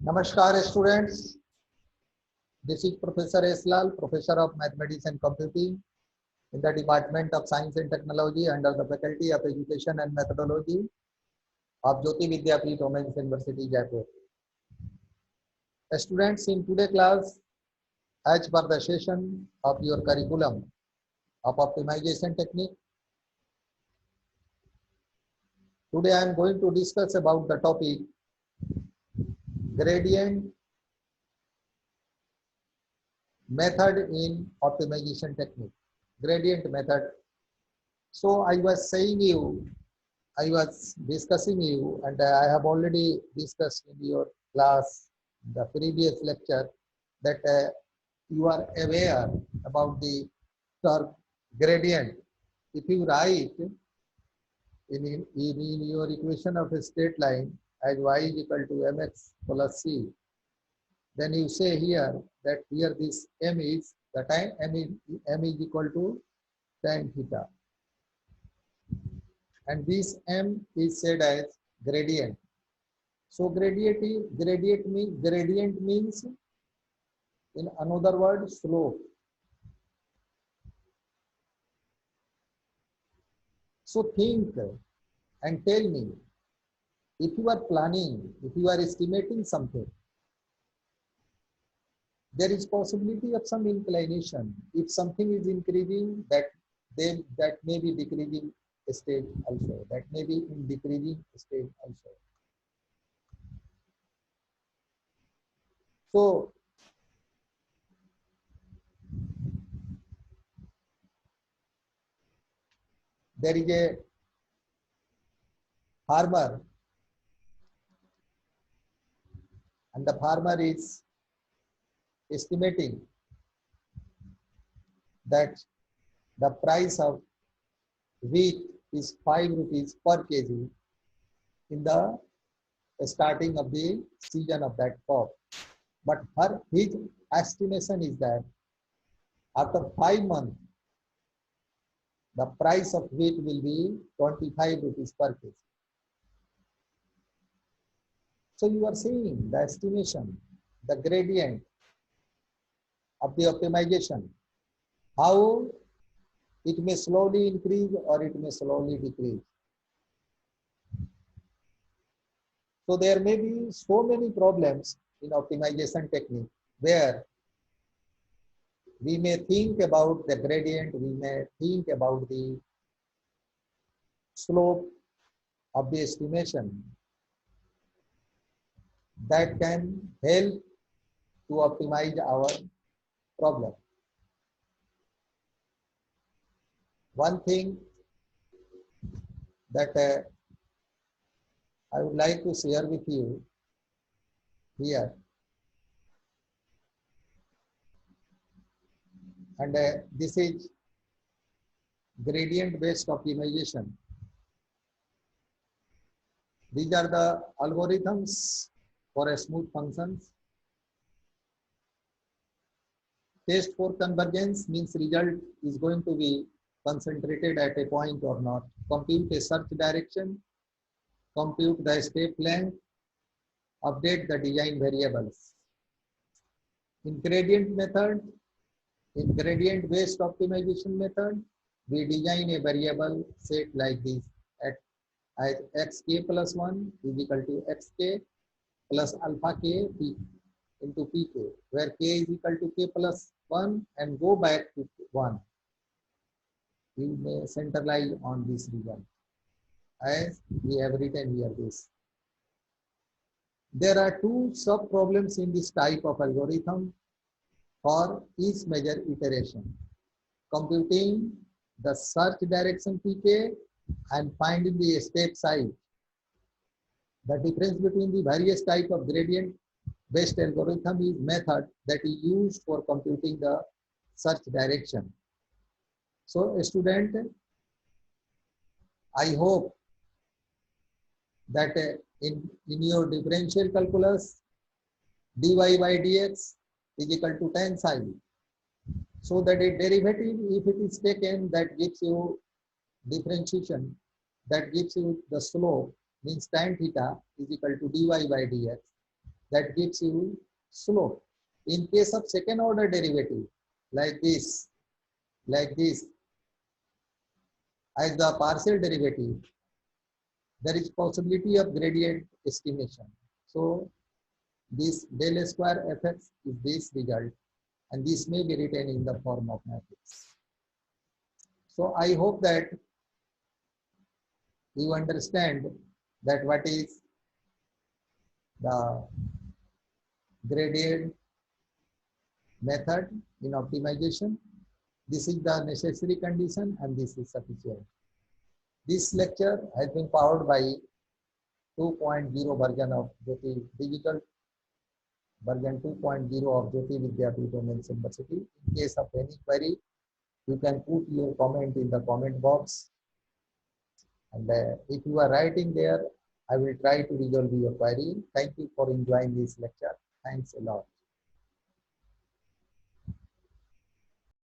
Namaskar students, this is Professor S. Lal, Professor of Mathematics and Computing in the Department of Science and Technology under the Faculty of Education and Methodology of Jyoti Vidyapeeth Women's University, Jaipur. Students, in today's class, as per the session of your curriculum of optimization technique, today I am going to discuss about the topic gradient method in optimization technique. Gradient method. So I was discussing you, and I have already discussed in your class, the previous lecture, that you are aware about the term gradient. If you write in your equation of a straight line as y is equal to mx plus c, then you say here that here this m is the time m is equal to tan theta, and this m is said as gradient. So gradient means in another word slope. So think and tell me, if you are planning, if you are estimating something, there is possibility of some inclination. If something is increasing, that may be decreasing state also. That may be in decreasing state also. So there is a farmer, and the farmer is estimating that the price of wheat is 5 rupees per kg in the starting of the season of that crop. But his estimation is that after 5 months, the price of wheat will be 25 rupees per kg. So you are seeing the estimation, the gradient of the optimization, how it may slowly increase or it may slowly decrease. So there may be so many problems in optimization technique where we may think about the gradient, we may think about the slope of the estimation that can help to optimize our problem. One thing that I would like to share with you here, and this is gradient based optimization. These are the algorithms for a smooth functions. Test for convergence means result is going to be concentrated at a point or not. Compute a search direction, compute the step length, update the design variables. In gradient based optimization method, we design a variable set like this at xk plus 1 is equal to xk plus alpha k p into pk, where k is equal to k plus 1 and go back to 1. You may centralize on this region as we have written here this. There are two sub problems in this type of algorithm for each major iteration: computing the search direction pk and finding the step size. The difference between the various type of gradient based algorithm is method that is used for computing the search direction. So student, I hope that in your differential calculus, dy by dx is equal to tan psi. So that a derivative, if it is taken, that gives you differentiation, that gives you the slope, means tan theta is equal to dy by dx. that gives you slope. In case of second order derivative, like this, as the partial derivative, there is possibility of gradient estimation. So this del square fx is this result, and this may be written in the form of matrix. So I hope that you understand that what is the gradient method in optimization. This is the necessary condition and this is sufficient. This lecture has been powered by 2.0 version of Jyoti Digital, version 2.0 of Jyoti Vidyapeeth Women's University. In case of any query, you can put your comment in the comment box. And if you are writing there, I will try to resolve your query. Thank you for enjoying this lecture. Thanks a lot.